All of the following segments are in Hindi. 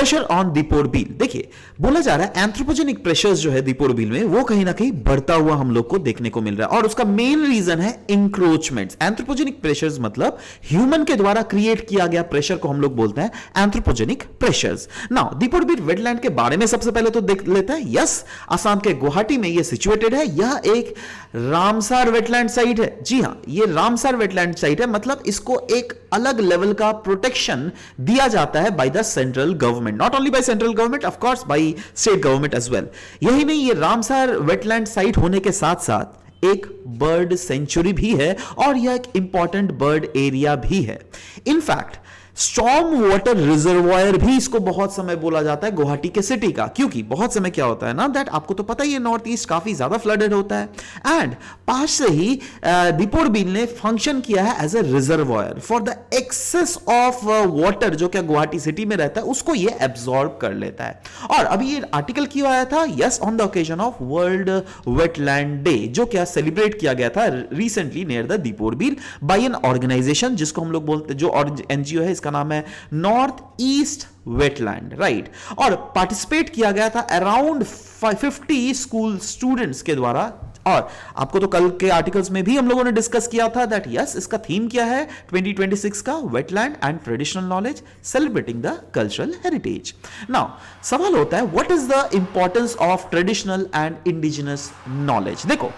प्रेशर ऑन दीपोर बील, देखिए बोला जा रहा है एंथ्रोपोजेनिक प्रेशर्स जो है दीपोर बील में वो कहीं ना कहीं बढ़ता हुआ हम लोग को देखने को मिल रहा है, और उसका मेन रीजन है इंक्रोचमेंट्स। एंथ्रोपोजेनिक प्रेशर्स मतलब ह्यूमन के द्वारा क्रिएट किया गया प्रेशर को हम लोग बोलते हैं एंथ्रोपोजेनिक प्रेशर्स। नाउ दीपोर बील वेटलैंड के बारे में सबसे पहले तो देख लेते हैं। यस, असम के गुवाहाटी में यह सिचुएटेड है। यह एक रामसार वेटलैंड साइट है। जी हां, यह रामसार वेटलैंड साइट है, मतलब इसको एक अलग लेवल का प्रोटेक्शन दिया जाता है by the central government, not only by central government, of course by state government as well. यही नहीं, ये रामसार वेटलैंड साइट होने के साथ साथ एक बर्ड सेंचुरी भी है और यह एक इंपॉर्टेंट बर्ड एरिया भी है। इनफैक्ट स्टॉर्म वाटर रिजर्वायर भी इसको बहुत समय बोला जाता है गुवाहाटी के सिटी का, क्योंकि बहुत समय क्या होता है ना, दैट आपको तो पता ही है नॉर्थ ईस्ट काफी ज्यादा फ्लडेड होता है, एंड पास से ही दीपोर बील ने फंक्शन किया है as a reservoir for the access of water जो क्या गुवाहाटी सिटी में रहता है उसको ये एब्जॉर्ब कर लेता है। और अभी ये आर्टिकल क्यों आया था? Yes, on the occasion of World Wetland Day जो क्या सेलिब्रेट किया गया था recently near the Deepor Beel by an organisation जिसको हम लोग बोलते, जो एनजीओ है इसका नाम है नॉर्थ ईस्ट वेटलैंड, राइट। और पार्टिसिपेट किया गया था अराउंड 50 स्कूल स्टूडेंट्स के द्वारा। और आपको तो कल के आर्टिकल्स में भी हम लोगों ने डिस्कस किया था दैट यस, इसका थीम क्या है 2026 का, wetland and traditional knowledge celebrating the cultural heritage. Now सवाल होता है what is the importance of traditional and indigenous knowledge. देखो,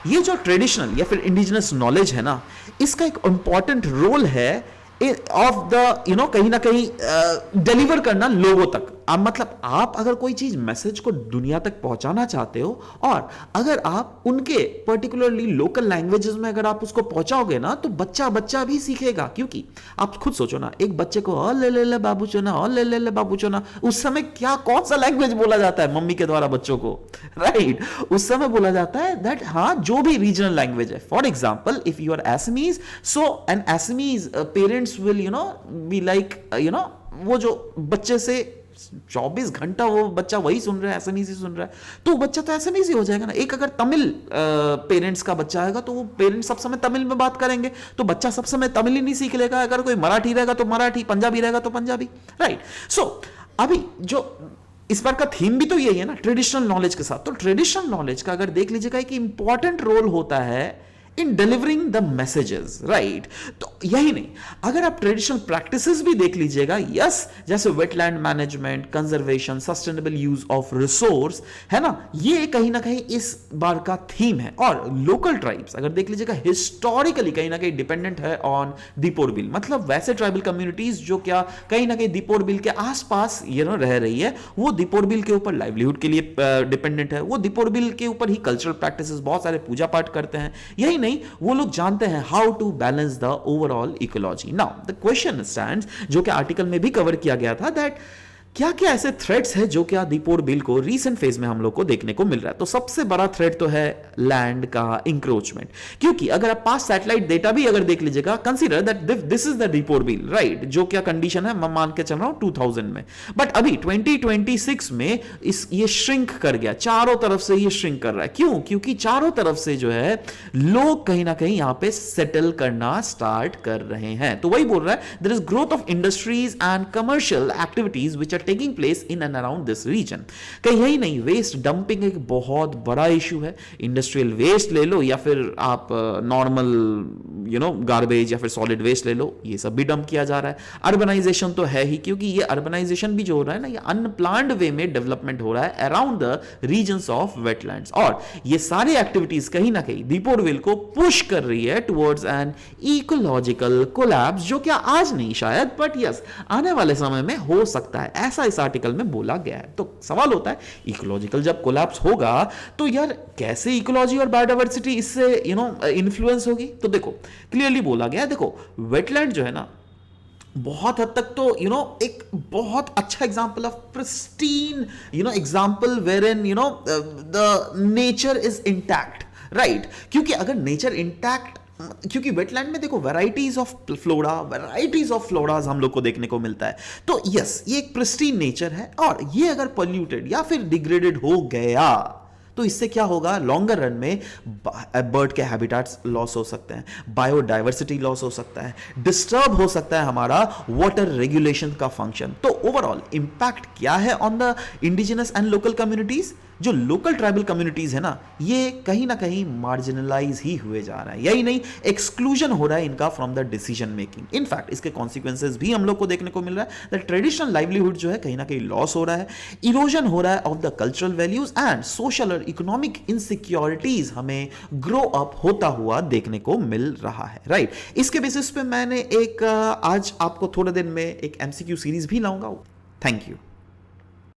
ये जो ट्रेडिशनल या फिर इंडिजिनस नॉलेज है ना, इसका एक इंपॉर्टेंट रोल है ऑफ द कहीं ना कहीं डिलीवर करना लोगों तक। मतलब आप अगर कोई चीज मैसेज को दुनिया तक पहुंचाना चाहते हो और अगर आप उनके पर्टिकुलरली लोकल लैंग्वेजेस में अगर आप उसको पहुंचाओगे ना तो बच्चा भी सीखेगा। क्योंकि आप खुद सोचो ना, एक बच्चे को और ले ले बाबू चोना, और ले ले बाबू चोना, उस समय क्या कौन सा लैंग्वेज बोला जाता है मम्मी के द्वारा बच्चों को, राइट? उस समय बोला जाता है दैट हाँ, जो भी रीजनल लैंग्वेज है। For example if you are Assamese, so an Assamese parents will be like वो जो बच्चे से 24 घंटा वो बच्चा वही सुन रहा है, एसएमईसी सुन रहा है, तो बच्चा तो एसएमईसी हो जाएगा ना। एक अगर तमिल पेरेंट्स का बच्चा आएगा तो वो पेरेंट्स सब समय तमिल में बात करेंगे, तो बच्चा सब समय तमिल ही नहीं सीख लेगा। अगर कोई मराठी रहेगा तो मराठी, पंजाबी रहेगा तो पंजाबी, राइट? सो अभी जो इस बार का थीम भी तो यही है ना, ट्रेडिशनल नॉलेज के साथ। तो ट्रेडिशनल नॉलेज का अगर देख लीजिएगा एक इंपॉर्टेंट रोल होता है इन डिलीवरिंग द मैसेजेस, राइट? तो यही नहीं, अगर आप ट्रेडिशनल प्रैक्टिसेस भी देख लीजिएगा, यस, जैसे wetland management, conservation, sustainable use of resource, है ना, ये कहीं ना कहीं इस बार का थीम है। और लोकल ट्राइब्स अगर देख लीजिएगा हिस्टोरिकली कहीं ना कहीं डिपेंडेंट है ऑन दीपोर बील, मतलब वैसे ट्राइबल कम्युनिटीज जो क्या कहीं ना कहीं दीपोर बील के आसपास रह रही है, वो दीपोर बील के ऊपर लाइवलीहुड के लिए डिपेंडेंट है। वो दीपोर बील के ऊपर ही कल्चरल प्रैक्टिसेस, बहुत सारे पूजा पाठ करते हैं। यही नहीं, वो लोग जानते हैं how to balance the overall ecology. Now the question stands, जो कि आर्टिकल में भी कवर किया गया था, दैट क्या क्या ऐसे थ्रेट्स है जो क्या दीपोर बील को रीसेंट फेज में हम लोग को देखने को मिल रहा है। तो सबसे बड़ा थ्रेट तो है लैंड का इंक्रोचमेंट, क्योंकि अगर आप पास सैटेलाइट डेटा भी अगर देख लीजिएगा, consider that this is the Deepor bill, right, जो क्या कंडीशन है मैं मान के चल रहा हूं 2000 में, बट अभी 2026 में ये श्रिंक कर गया, चारों तरफ से ये श्रिंक कर रहा है। क्यों? क्योंकि चारों तरफ से जो है लोग कहीं ना कहीं यहां पे सेटल करना स्टार्ट कर रहे हैं। तो वही बोल रहा है there is growth of industries and commercial activities which are taking place in and around this region. कहीं यही नहीं, वेस्ट डंपिंग एक बहुत बड़ा इशू है। इंडस्ट्रियल वेस्ट ले लो या फिर आप नॉर्मल गार्बेज या फिर सॉलिड वेस्ट ले लो, ये सब भी डंप किया जा रहा है। अर्बनाइजेशन तो है ही, क्योंकि ये अर्बनाइजेशन भी जो हो रहा है ना, ये अनप्लान्ड वे में डेवलपमेंट हो रहा है around the regions of wetlands, और ये सारी एक्टिविटीज कहीं ना कहीं दीपोर बील को पुश कर रही है टुवर्ड्स एन इकोलॉजिकल कोलैप्स, जो क्या आज नहीं शायद, बट यस आने वाले समय में हो सकता है, ऐसा इस आर्टिकल में बोला गया है। तो सवाल होता है इकोलॉजिकल जब कोलैप्स होगा तो यार कैसे इकोलॉजी और बायोडायवर्सिटी इससे इन्फ्लुएंस होगी। तो देखो क्लियरली बोला गया है, देखो वेटलैंड जो है ना बहुत हद तक तो एक बहुत अच्छा example of pristine example wherein the nature is intact, right? क्योंकि अगर नेचर इंटैक्ट, क्योंकि वेटलैंड में देखो वैराइटीज ऑफ फ्लोराज हम लोग को देखने को मिलता है। तो यस, ये एक प्रिस्टीन नेचर है, और ये अगर पोल्यूटेड या फिर डिग्रेडेड हो गया तो इससे क्या होगा, लॉन्गर रन में बर्ड के हैबिटाट्स लॉस हो सकते हैं, बायोडाइवर्सिटी लॉस हो सकता है, डिस्टर्ब हो सकता है हमारा वाटर रेगुलेशन का फंक्शन। तो ओवरऑल इंपैक्ट क्या है on the indigenous and local communities? जो लोकल ट्राइबल कम्युनिटीज है ना, ये कहीं ना कहीं मार्जिनलाइज ही हुए जा रहा है, यही नहीं एक्सक्लूजन हो रहा है इनका from the decision making. In fact इसके कॉन्सिक्वेंसेस भी हम लोग को देखने को मिल रहा है। द ट्रेडिशनल लाइवलीहुड जो है कहीं ना कहीं लॉस हो रहा है, इरोजन हो रहा है of the cultural values and social और इकोनॉमिक इनसिक्योरिटीज हमें ग्रो अप होता हुआ देखने को मिल रहा है, राइट। इसके बेसिस पे मैंने एक आज आपको थोड़े दिन में एक एमसीक्यू सीरीज भी लाऊंगा। Thank you.